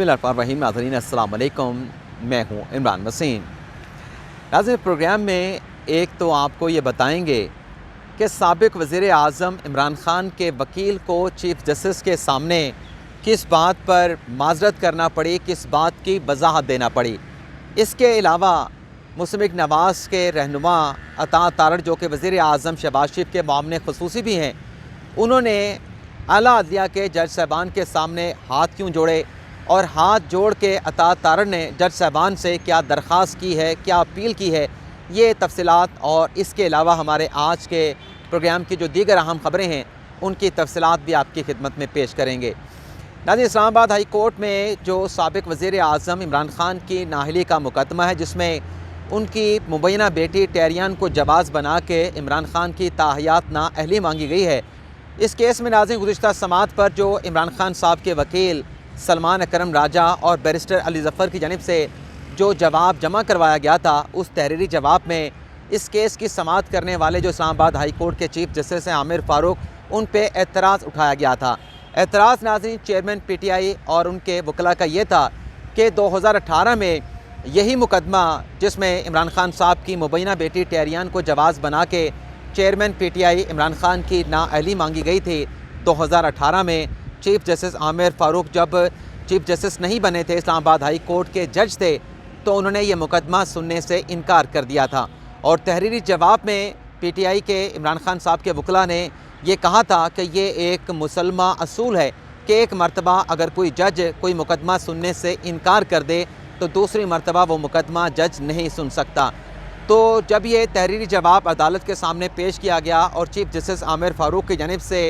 बिस्मिल्लाहिर्रहमानिर्रहीम। नाज़रीन अस्सलाम वालेकुम, मैं हूँ इमरान वसीम। नाज़रीन, प्रोग्राम में एक तो आपको ये बताएंगे कि साबिक़ वज़ीर आज़म इमरान ख़ान के वकील को चीफ़ जस्टिस के सामने किस बात पर माज़रत करना पड़ी, किस बात की वजाहत देना पड़ी। इसके अलावा मुस्लिम नवाज़ के रहनुमा अता तारड़, जो कि वज़ीर आज़म शहबाज शरीफ के मामले ख़ुसूसी भी हैं, उन्होंने आला अदलिया के जज साहबान के सामने हाथ क्यों जोड़े और हाथ जोड़ के अता तारड़ ने जज साहबान से क्या दरख्वास्त की है, क्या अपील की है, ये तफसीलात और इसके अलावा हमारे आज के प्रोग्राम की जो दीगर अहम ख़बरें हैं उनकी तफसीलात भी आपकी खिदमत में पेश करेंगे। नाज़रीन, इस्लामाबाद हाई कोर्ट में जो साबिक़ वज़ीर आज़म इमरान ख़ान की नाअहली का मुकदमा है, जिसमें उनकी मुबैना बेटी टैरियान को जवाज़ बना के इमरान ख़ान की ताहयात नाअहली मांगी गई है। इस केस में नाज़रीन गुज़िश्ता समात पर जो इमरान ख़ान साहब के वकील सलमान अकरम राजा और बैरिस्टर अली ज़फ़र की जानिब से जो जवाब जमा करवाया गया था, उस तहरीरी जवाब में इस केस की समात करने वाले जो इस्लामाबाद हाई कोर्ट के चीफ जस्टिस हैं आमिर फ़ारूक, उन पे एतराज़ उठाया गया था। एतराज़ नाज़रीन चेयरमैन PTI और उनके वकला का ये था कि 2018 में यही मुकदमा, जिसमें इमरान ख़ान साहब की मुबैना बेटी टैरियान को जवाज़ बना के चेयरमैन PTI इमरान ख़ान की नाअहली मांगी गई थी, 2018 में चीफ़ जस्टिस आमिर फ़ारूक जब चीफ़ जस्टिस नहीं बने थे, इस्लामाबाद हाई कोर्ट के जज थे, तो उन्होंने ये मुकदमा सुनने से इनकार कर दिया था। और तहरीरी जवाब में PTI के इमरान ख़ान साहब के वकला ने ये कहा था कि ये एक मुसलमा असूल है कि एक मरतबा अगर कोई जज कोई मुकदमा सुनने से इनकार कर दे तो दूसरी मरतबा वो मुकदमा जज नहीं सुन सकता। तो जब ये तहरीरी जवाब अदालत के सामने पेश किया गया और चीफ़ जस्टिस आमिर फ़ारूक की जानिब से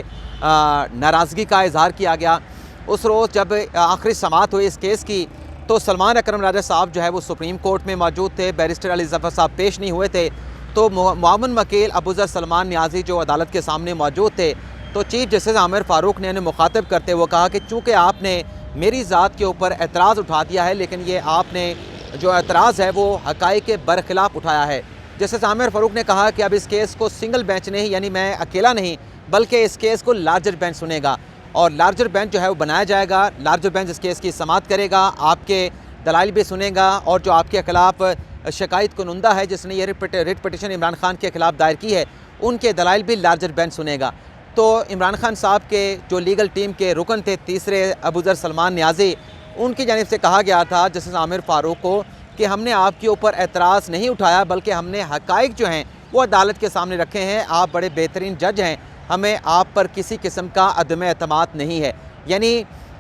नाराज़गी का इज़हार किया गया, उस रोज़ जब आखिरी समात हुई इस केस की, तो सलमान अकरम राजा साहब जो है वो सुप्रीम कोर्ट में मौजूद थे, बैरिस्टर अली ज़फ़र साहब पेश नहीं हुए थे, तो मुआवन वकील अबूज़र सलमान नियाज़ी जो अदालत के सामने मौजूद थे, तो चीफ़ जस्टिस आमिर फ़ारूक ने उन्हें मुखातब करते हुए कहा कि चूँकि आपने मेरी ज़ात के ऊपर एतराज़ उठा दिया है, लेकिन ये आपने जो एतराज़ है वो हक़ाइक़ के बरखिलाफ़ उठाया है। जस्टिस आमिर फ़ारूक ने कहा कि अब इस केस को सिंगल बेंच नहीं, यानी मैं अकेला नहीं, बल्कि इस केस को लार्जर बेंच सुनेगा और लार्जर बेंच जो है वो बनाया जाएगा। लार्जर बेंच इस केस की समात करेगा, आपके दलाइल भी सुनेगा और जो आपके ख़िलाफ़ शिकायत कुनुंदा है जिसने ये रिट पटिशन इमरान ख़ान के ख़िलाफ़ दायर की है, उनके दलाइल भी लार्जर बेंच सुनेगा। तो इमरान ख़ान साहब के जो लीगल टीम के रुकन थे तीसरे अबूज़र सलमान नियाज़ी, उनकी जानिब से कहा गया था जस्टिस आमिर फ़ारूक को कि हमने आपके ऊपर एतराज़ नहीं उठाया, बल्कि हमने हक़ाइक़ जो हैं वो अदालत के सामने रखे हैं। आप बड़े बेहतरीन जज हैं, हमें आप पर किसी किस्म का अदम एतमाद नहीं है। यानी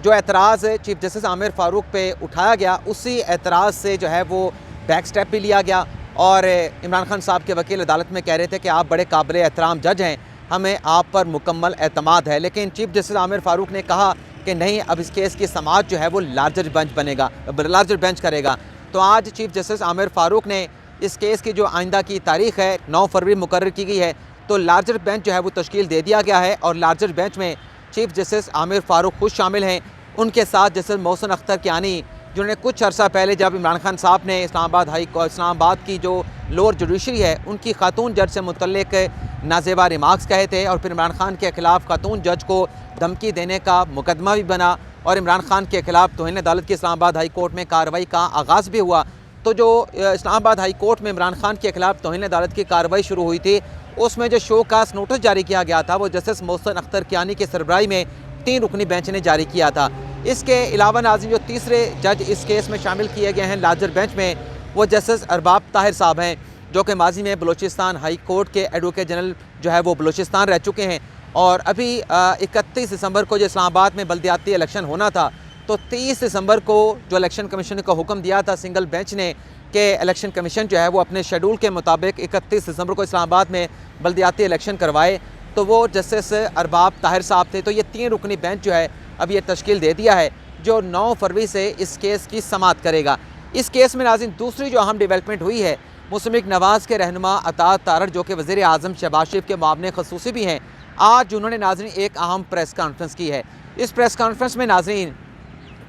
जो एतराज़ चीफ़ जस्टिस आमिर फ़ारूक पे उठाया गया, उसी एतराज़ से जो है वो बैक स्टेप भी लिया गया और इमरान ख़ान साहब के वकील अदालत में कह रहे थे कि आप बड़े काबिल एहतराम जज हैं, हमें आप पर मुकम्मल एतमाद है। लेकिन चीफ़ जस्टिस आमिर फ़ारूक ने कहा कि नहीं, अब इस केस की समात जो है वो लार्जर बेंच करेगा। तो आज चीफ़ जस्टिस आमिर फ़ारूक ने इस केस की जो आइंदा की तारीख़ है 9 फरवरी मुकर्रर की गई है, तो लार्जर बेंच जो है वो तश्कील दे दिया गया है और लार्जर बेंच में चीफ़ जस्टिस आमिर फ़ारूक खुद शामिल हैं। उनके साथ जस्टिस मोहसिन अख्तर कियानी, जिन्होंने कुछ अर्सा पहले जब इमरान ख़ान साहब ने इस्लामाबाद की जो लोअर जुडिशरी है उनकी खातून जज से मुतल्लिक नाजेबा रिमार्क्स कहे थे और फिर इमरान ख़ान के ख़िलाफ़ खातून जज को धमकी देने का मुकदमा भी बना और इमरान ख़ान के ख़िलाफ़ तौहीन अदालत की इस्लामाबाद हाई कोर्ट में कार्रवाई का आगाज़ भी हुआ। तो जो इस्लामाबाद हाई कोर्ट में इमरान ख़ान के ख़िलाफ़ तौहीन अदालत की कार्रवाई शुरू हुई थी, उसमें जो शोकास नोटिस जारी किया गया था वो जस्टिस मोहसिन अख्तर कियानी की सरबराही में 3 रुकनी बेंच ने जारी किया था। इसके अलावा नाज़रीन जो तीसरे जज इस केस में शामिल किए गए हैं लार्जर बेंच में, वो जस्टिस अरबाब ताहिर साहब हैं, जो कि माजी में बलूचिस्तान हाई कोर्ट के एडवोकेट जनरल जो है वो बलूचिस्तान रह चुके हैं और अभी 31 दिसंबर को जो इस्लामाबाद में बल्दियाती इलेक्शन होना था, तो 30 दिसंबर को जो इलेक्शन कमीशन को हुक्म दिया था सिंगल बेंच ने कि इलेक्शन कमीशन जो है वो अपने शेड्यूल के मुताबिक 31 दिसंबर को इस्लामाबाद में बल्दियाती इलेक्शन करवाए, तो वो जस्टिस अरबाब ताहिर साहब थे। तो ये 3 रुकनी बेंच जो है अब ये तश्कील दे दिया है जो 9 फरवरी से इस केस की समात करेगा। इस केस में नाज़रीन दूसरी जो अहम डेवलपमेंट हुई है, मुस्लिम नवाज़ के रहनुमा अता तारड़, जो कि वज़ीर आज़म शहबाज शरीफ के मामले ख़ुसूसी भी हैं, आज उन्होंने नाज़रीन एक अहम प्रेस कॉन्फ्रेंस की है। इस प्रेस कॉन्फ्रेंस में नाज़रीन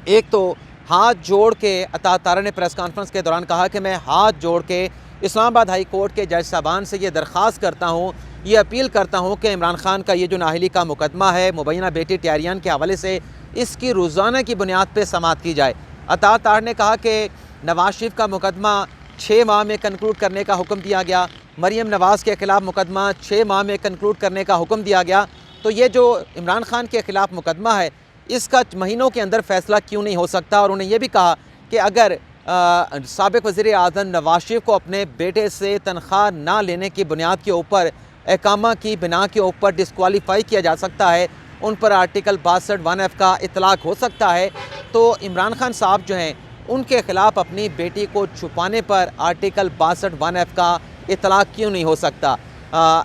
एक तो हाथ जोड़ के अता तारड़ ने प्रेस कॉन्फ्रेंस के दौरान कहा कि मैं हाथ जोड़ के इस्लामाबाद हाई कोर्ट के जज साहबान से ये दरख्वास्त करता हूँ, ये अपील करता हूँ कि इमरान ख़ान का ये जो नाअहली का मुकदमा है मुबैना बेटी टैरियान के हवाले से, इसकी रोज़ाना की बुनियाद पर समात की जाए। अता तार ने कहा कि नवाज शरीफ का मुकदमा 6 माह में कंक्लूड करने का हुक्म दिया गया, मरीम नवाज़ के ख़िलाफ़ मुकदमा 6 माह में कंक्लूड करने का हुक्म दिया गया। तो ये जो इमरान खान के ख़िलाफ़ मुकदमा है इसका महीनों के अंदर फ़ैसला क्यों नहीं हो सकता। और उन्होंने ये भी कहा कि अगर साबिक़ वज़ीर आज़म नवाज शरीफ को अपने बेटे से तनख्वाह ना लेने की बुनियाद के ऊपर, एकामा की बिना के ऊपर डिस्क्वालीफाई किया जा सकता है, उन पर आर्टिकल 62(1)(f) का इतलाक़ हो सकता है, तो इमरान खान साहब जो हैं उनके ख़िलाफ़ अपनी बेटी को छुपाने पर आर्टिकल 62(1)(f) का इतलाक़ क्यों नहीं हो सकता।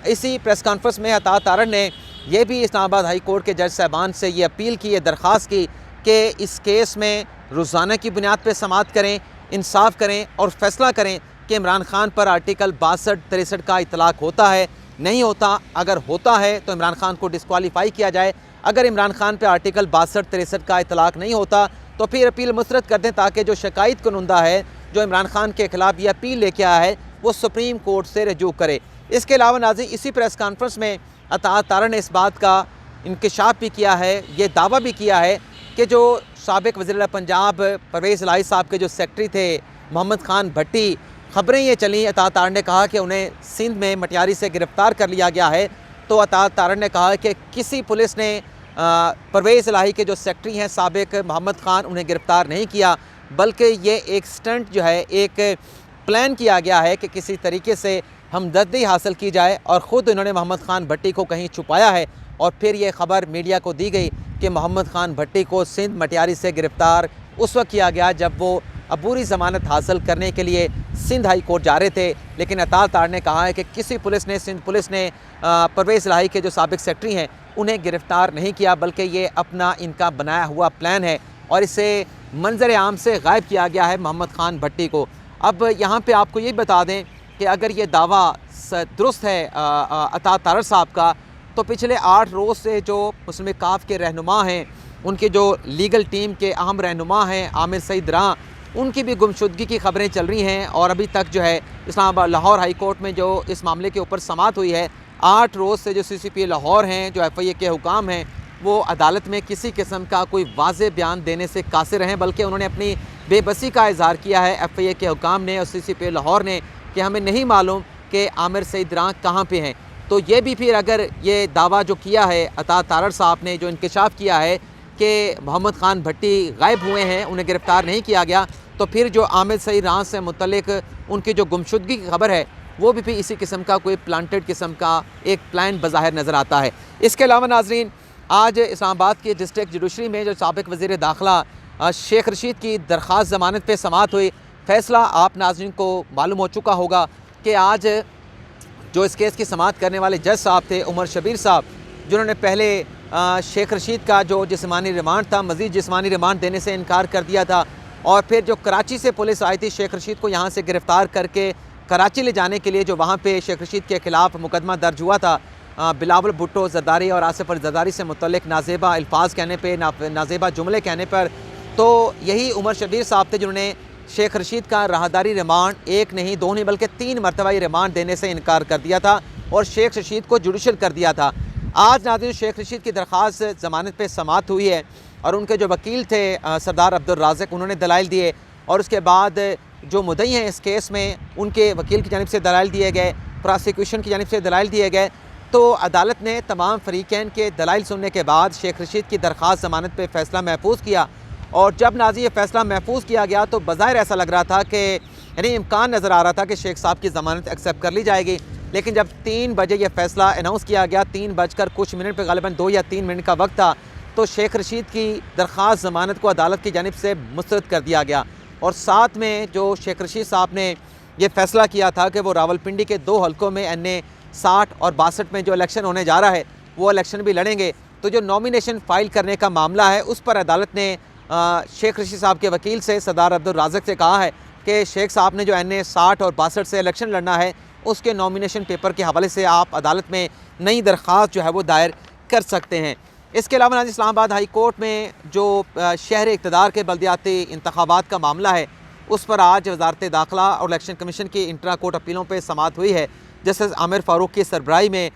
इसी प्रेस कॉन्फ्रेंस में अता तारड़ ने यह भी इस्लामाबाद हाई कोर्ट के जज साहबान से ये अपील की, ये दरख्वास्त की कि इस केस में रोज़ाना की बुनियाद पर समाअत करें, इंसाफ करें और फ़ैसला करें कि इमरान खान पर आर्टिकल 62-63 का इतलाक़ होता है, नहीं होता। अगर होता है तो इमरान खान को डिस्क्वालीफाई किया जाए, अगर इमरान खान पर आर्टिकल 62-63 का इतलाक़ नहीं होता तो फिर अपील मुस्तरद कर दें, ताकि जो शिकायत कुनुंदा है जो इमरान खान के ख़िलाफ़ ये अपील लेके आया है वो सुप्रीम कोर्ट से रजू करे। इसके अलावा नाज़रीन इसी प्रेस कॉन्फ्रेंस में अता तारड़ ने इस बात का इंकशाफ भी किया है, ये दावा भी किया है कि जो साबिक़ वज़ीर पंजाब परवेज़ इलाही साहब के जो सेक्रेटरी थे मोहम्मद खान भट्टी, ख़बरें ये चली, अता तारड़ ने कहा कि उन्हें सिंध में मटियारी से गिरफ़्तार कर लिया गया है। तो अता तारड़ ने कहा कि किसी पुलिस ने परवेज़ इलाही के जो सेक्रेटरी हैं साबिक़ मोहम्मद खान, उन्हें गिरफ़्तार नहीं किया, बल्कि ये एक स्टंट जो है, एक प्लान किया गया है कि किसी तरीके से हमदर्दी हासिल की जाए, और ख़ुद उन्होंने मोहम्मद खान भट्टी को कहीं छुपाया है और फिर ये ख़बर मीडिया को दी गई कि मोहम्मद खान भट्टी को सिंध मटियारी से गिरफ़्तार उस वक्त किया गया जब वो अबूरी ज़मानत हासिल करने के लिए सिंध हाई कोर्ट जा रहे थे। लेकिन अता तारड़ ने कहा है कि किसी पुलिस ने, सिंध पुलिस ने परवेज़ इलाही के जो साबिक़ सेक्रेटरी हैं उन्हें गिरफ़्तार नहीं किया, बल्कि ये अपना इनका बनाया हुआ प्लान है और इसे मंजर आम से गायब किया गया है मोहम्मद खान भट्टी को। अब यहाँ पे आपको ये बता दें कि अगर ये दावा दुरुस्त है अता तारड़ साहब का, तो पिछले 8 रोज़ से जो मुस्लिम काफ के रहनुमा हैं, उनकी जो लीगल टीम के अहम रहनुमा हैं आमिर सईद रां, उनकी भी गुमशुदगी की ख़बरें चल रही हैं। और अभी तक जो है इस्लामाबाद लाहौर हाई कोर्ट में जो इस मामले के ऊपर समाअत हुई है, 8 रोज़ से जो CCP लाहौर हैं, जो FIA के हुकाम हैं, वो अदालत में किसी किस्म का कोई वाज़ेह बयान देने से कासिर हैं, बल्कि उन्होंने अपनी बेबसी का इज़हार किया है FIA के हुकाम ने और CCP लाहौर ने कि हमें नहीं मालूम कि आमिर सईद रां कहाँ पे हैं। तो ये भी फिर अगर ये दावा जो किया है अता तारड़ साहब ने, जो इंकशाफ किया है कि मोहम्मद खान भट्टी गायब हुए हैं, उन्हें गिरफ़्तार नहीं किया गया, तो फिर जो आमिर सईद रां से मुतल्लिक उनकी जो गुमशुदगी की खबर है वो भी इसी किस्म का कोई प्लांटेड किस्म का एक प्लान बज़ाहिर नज़र आता है। इसके अलावा नाज़रीन आज इस्लामाबाद के डिस्ट्रिक्ट जुडिशरी में जो साबिक़ वज़ीर दाखिला शेख रशीद की दरख्वास्त ज़मानत पे समाअत हुई। फ़ैसला आप नाज़रीन को मालूम हो चुका होगा कि आज जो इस केस की समाअत करने वाले जज साहब थे उमर शबीर साहब, जिन्होंने पहले शेख रशीद का जो जिस्मानी रिमांड था, मज़ीद जिस्मानी रिमांड देने से इनकार कर दिया था, और फिर जो कराची से पुलिस आई थी शेख रशीद को यहाँ से गिरफ़्तार करके कराची ले जाने के लिए, जो वहाँ पे शेख रशीद के ख़िलाफ़ मुकदमा दर्ज हुआ था बिलावल भुट्टो जरदारी और आसिफ अली जरदारी से मुतल्लिक नाजेबा अल्फाज कहने पे, नाजेबा जुमले कहने पर, तो यही उमर शबीर साहब थे जिन्होंने शेख रशीद का राहदारी रिमांड 1 नहीं 2 नहीं बल्कि 3 मरतबा रिमांड देने से इनकार कर दिया था और शेख रशीद को जुडिशल कर दिया था। आज नाज़रीन शेख रशीद की दरख्वास्त ज़मानत पे समाअत हुई है और उनके जो वकील थे सरदार अब्दुल राज़िक, उन्होंने दलाइल दिए और उसके बाद जो मुद्दई हैं इस केस में उनके वकील की जानिब से दलाइल दिए गए, प्रोसिक्यूशन की जानिब से दलाइल दिए गए। तो अदालत ने तमाम फरीकैन के दलाइल सुनने के बाद शेख रशीद की दरख्वास्त ज़मानत पे फ़ैसला महफूज किया और जब नाज़रीन ये फ़ैसला महफूज किया गया तो बज़ाहिर ऐसा लग रहा था कि यानी इम्कान नज़र आ रहा था कि शेख साहब की ज़मानत एक्सेप्ट कर ली जाएगी। लेकिन जब 3 बजे ये फ़ैसला अनाउंस किया गया, 3 बजकर कुछ मिनट पर गालिबन 2 या 3 मिनट का वक्त था, तो शेख रशीद की दरख्वास्त ज़मानत को अदालत की जानिब से मुस्तरद कर दिया गया। और साथ में जो शेख रशीद साहब ने यह फ़ैसला किया था कि वो रावलपिंडी के 2 हलकों में NA 60 और 62 में जो इलेक्शन होने जा रहा है वो इलेक्शन भी लड़ेंगे। तो जो नॉमिनेशन फ़ाइल करने का मामला है उस पर अदालत ने शेख रशीद साहब के वकील से सरदार अब्दुल राज़िक से कहा है कि शेख साहब ने जो NA 60 और 62 से इलेक्शन लड़ना है उसके नॉमिनेशन पेपर के हवाले से आप अदालत में नई दरख्वास्त जो है वो दायर कर सकते हैं। इसके अलावा इस्लामाबाद हाई कोर्ट में जो शहर इक़्तिदार के बल्दियाती इंतखाबात का मामला है उस पर आज वज़ारत दाखिला और इलेक्शन कमीशन की इंट्रा कोर्ट अपीलों पर समाअत हुई है। जस्टिस आमिर फ़ारूक की सरबराही में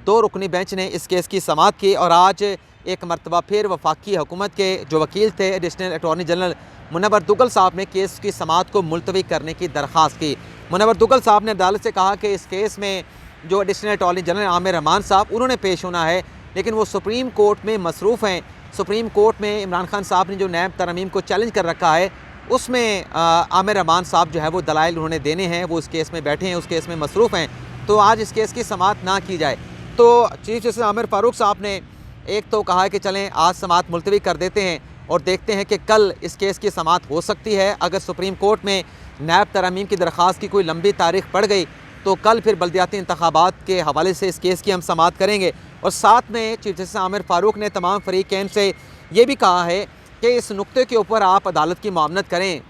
2 रुकनी बेंच ने इस केस की समाअत की और आज एक मरतबा फिर वफाकी हुकूमत के जो वकील थे additional attorney general Munawwar Duggal साहब ने केस की समाअत को मुलतवी करने की दरख्वास्त की। मुनव्वर दुग्गल साहब ने अदालत से कहा कि इस केस में जो additional attorney general Aamir Rahman साहब उन्होंने पेश होना है, लेकिन वो सुप्रीम कोर्ट में मसरूफ़ हैं। सुप्रीम कोर्ट में इमरान खान साहब ने जो नैब तरमीम को चैलेंज कर रखा है उसमें आमिर रहमान साहब जो है वो दलाइल उन्होंने देने हैं, वो उस केस में बैठे हैं, उस केस में मसरूफ़ हैं, तो आज इस केस की समाअत ना की जाए। तो चीफ जस्टिस आमिर फ़ारूक साहब ने एक तो कहा कि चलें आज समाअत मुलतवी कर देते हैं और देखते हैं कि कल इस केस की समाअत हो सकती है। अगर सुप्रीम कोर्ट में नैब तरमीम की दरख्वास्त की कोई लंबी तारीख पड़ गई तो कल फिर बल्दियाती इंतखाबात के हवाले से इस केस की हम समाअत करेंगे। और साथ में चीफ जस्टिस आमिर फ़ारूक ने तमाम फ़रीक़ैन से ये भी कहा है कि इस नुक्ते के ऊपर आप अदालत की मामनत करें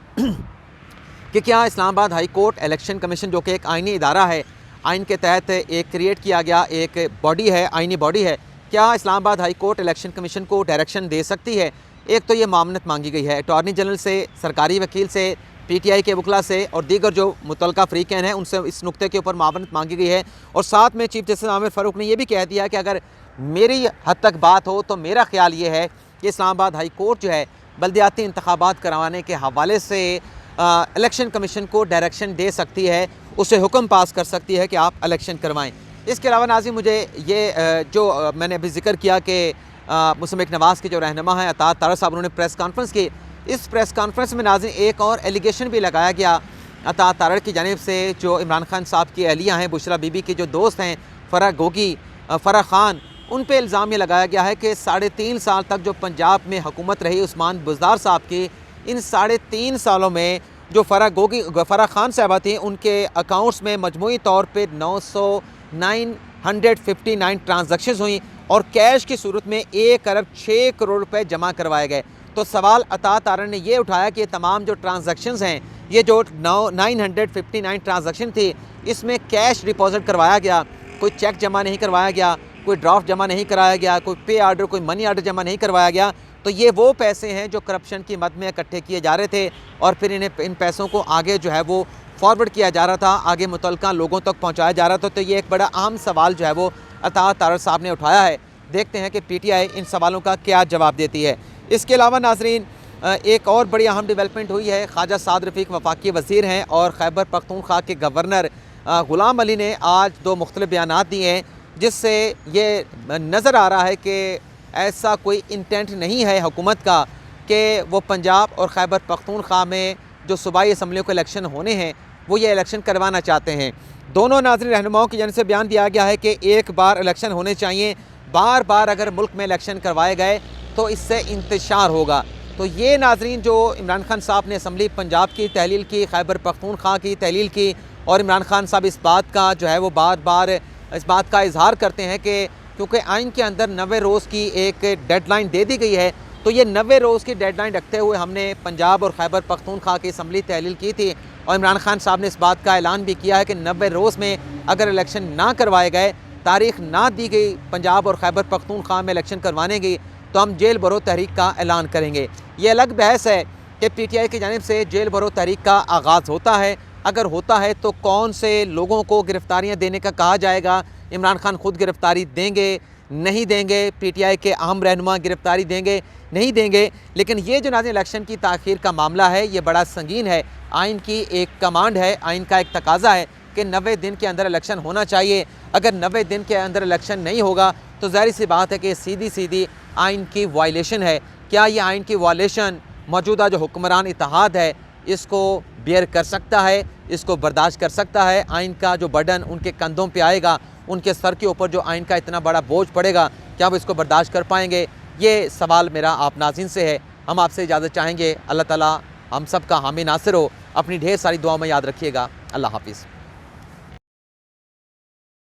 कि क्या Islamabad high court election commission जो कि एक आइनी इदारा है, आइन के तहत एक क्रिएट किया गया एक बॉडी है, आइनी बॉडी है, क्या Islamabad high court election commission को डायरेक्शन दे सकती है। एक तो ये मामनत मांगी गई है अटॉर्नी जनरल से, सरकारी वकील से, PTI के वकला से और दीगर जो मुतल्लका फ़रीक़ैन हैं उनसे इस नुक्ते के ऊपर मामनत मांगी गई है। और साथ में चीफ जस्टिस आमिर फ़ारूक ने यह भी कह दिया कि अगर मेरी हद तक बात हो तो मेरा ख्याल ये है कि इस्लामाबाद हाई कोर्ट जो है बल्दियाती इंतखाबात करवाने के हवाले से इलेक्शन कमीशन को डायरेक्शन दे सकती है, उसे हुक्म पास कर सकती है कि आप इलेक्शन करवाएं। इसके अलावा नाज़रीन मुझे ये जो मैंने अभी जिक्र किया कि मुस्लिम नवाज़ के जो रहनुमा हैं अता तारड़ साहब, उन्होंने प्रेस कॉन्फ्रेंस की। इस प्रेस कॉन्फ्रेंस में नाज़रीन एक और एलिगेशन भी लगाया गया अता तारड़ की जानिब से, जो इमरान खान साहब की अहलिया हैं, बुशरा बीबी के जो दोस्त हैं फ़राह गोगी, फ़राह ख़ान, उन पे इल्ज़ाम ये लगाया गया है कि 3.5 साल तक जो पंजाब में हुकूमत रही उस्मान बुज़दार साहब की, इन 3.5 सालों में जो फ़राह ख़ान साहबा थी उनके अकाउंट्स में मजमूई तौर पे 959 ट्रांजैक्शंस हुई और कैश की सूरत में 1 अरब 6 करोड़ रुपए जमा करवाए गए। तो सवाल अता तारड़ ने ये उठाया कि तमाम जो ट्रांजैक्शंस हैं, ये जो 959 ट्रांजैक्शन थी, इसमें कैश डिपॉजिट करवाया गया, कोई चेक जमा नहीं करवाया गया, कोई ड्राफ्ट जमा नहीं कराया गया, कोई पे आर्डर, कोई मनी आर्डर जमा नहीं करवाया गया। तो ये वो पैसे हैं जो करप्शन की मद में इकट्ठे किए जा रहे थे और फिर इन पैसों को आगे जो है वो फॉरवर्ड किया जा रहा था, आगे मुतल्लिका लोगों तक पहुंचाया जा रहा था। तो ये एक बड़ा अहम सवाल जो है वो अता तारड़ साहब ने उठाया है। देखते हैं कि PTI इन सवालों का क्या जवाब देती है। इसके अलावा नाजरीन एक और बड़ी अहम डेवलपमेंट हुई है। ख्वाजा साद रफ़ीक वफाकी वज़ीर हैं और खैबर पख्तूनख्वा के गवर्नर ग़ुलाम अली ने आज 2 मुख्तलिफ बयानात दिए हैं, जिससे ये नज़र आ रहा है कि ऐसा कोई इंटेंट नहीं है हुकूमत का कि वो पंजाब और खैबर पख्तूनख्वा में जो सूबाई असम्बलियों के इलेक्शन होने हैं वो ये इलेक्शन करवाना चाहते हैं। दोनों नाज़रीन रहनुमाओं की जानिब से बयान दिया गया है कि एक बार इलेक्शन होने चाहिए, बार बार अगर मुल्क में इलेक्शन करवाए गए तो इससे इंतशार होगा। तो ये नाज़रीन जो इमरान खान साहब ने असम्बली पंजाब की तहलील की, खैबर पख्तूनख्वा की तहलील की, और इमरान खान साहब इस बात का जो है वो बार बार इस बात का इजहार करते हैं कि क्योंकि आइन के अंदर 90 रोज़ की एक डेडलाइन दे दी गई है, तो ये 90 रोज़ की डेडलाइन रखते हुए हमने पंजाब और खैबर पख्तूनख्वा की असम्बली तहलील की थी और इमरान खान साहब ने इस बात का ऐलान भी किया है कि 90 रोज़ में अगर इलेक्शन ना करवाए गए, तारीख ना दी गई पंजाब और खैबर पख्तूनख्वा में इलेक्शन करवाने की, तो हम जेल भरो तहरीक का ऐलान करेंगे। ये अलग बहस है कि PTI की जानिब से जेल भरो तहरीक का आगाज़ होता है, अगर होता है तो कौन से लोगों को गिरफ्तारियाँ देने का कहा जाएगा। इमरान खान खुद गिरफ्तारी देंगे, नहीं देंगे, PTI के अहम रहनुमा गिरफ्तारी देंगे, नहीं देंगे। लेकिन ये जो नाज़रीन इलेक्शन की ताख़ीर का मामला है ये बड़ा संगीन है। आइन की एक कमांड है, आइन का एक तकाज़ा है कि 90 दिन के अंदर इलेक्शन होना चाहिए। अगर 90 दिन के अंदर इलेक्शन नहीं होगा तो ज़ाहिर सी बात है कि सीधी सीधी आइन की वायलेशन है। क्या ये आइन की वायलेशन मौजूदा जो हुक्मरान इत्तेहाद है इसको बेयर कर सकता है, इसको बर्दाश्त कर सकता है? आइन का जो बर्डन उनके कंधों पे आएगा, उनके सर के ऊपर जो आइन का इतना बड़ा बोझ पड़ेगा, क्या वो इसको बर्दाश्त कर पाएंगे? ये सवाल मेरा आप नाज़रीन से है। हम आपसे इजाज़त चाहेंगे। अल्लाह ताला हम सब का हामी नासिर हो। अपनी ढेर सारी दुआओं में याद रखिएगा। अल्लाह हाफिज़।